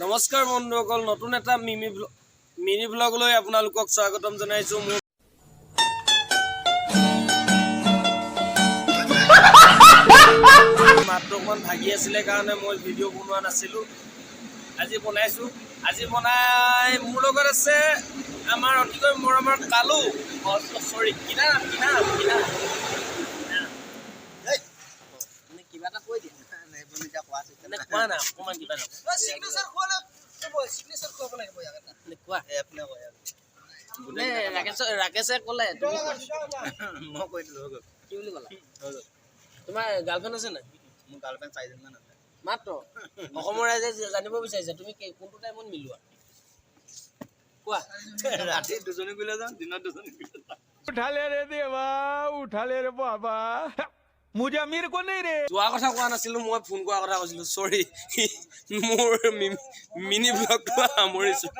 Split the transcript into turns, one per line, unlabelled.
নমস্কাৰ বন্ধুসকল, নতুন এটা মিনি ব্লগ লৈ আপোনালোকক স্বাগতম জনাইছোঁ। মোৰ মাতটো অকণমান ভাগি আছিলে কাৰণে মই ভিডিঅ' বনোৱা নাছিলোঁ। আজি বনাইছোঁ। আজি বনাই মোৰ লগত আছে আমাৰ অতিকৈ মৰমৰ কালু। চৰি কিনা কিবা এটা কৈ দিয়া কোৱা না অকণমান কিবা ৰাকেশে ক'লে তুমি মই কৈ দিলোঁ হৈ গ'ল। কি বুলি ক'লা? তোমাৰ গাৰ্লফ্ৰেণ্ড আছে নাই? মোৰ গাৰ্লফ্ৰেণ্ড 4জনীমান আছে মাত্ৰ। অসমৰ ৰাইজে জানিব বিচাৰিছে তুমি কোনটো টাইমত মিলোৱা কোৱা। ৰাতি দুজনী গ'লে যাওঁ, দিনত দুজনী উঠালে ৰে দেৱা, উঠালে ৰে বাবা। মুজে আমিৰ কো নাই ৰে। যোৱা কথা কোৱা নাছিলোঁ, মই ফোন কৰাৰ কথা কৈছিলোঁ। চৰি, মোৰ মিনি ব্লগটো সামৰিছোঁ।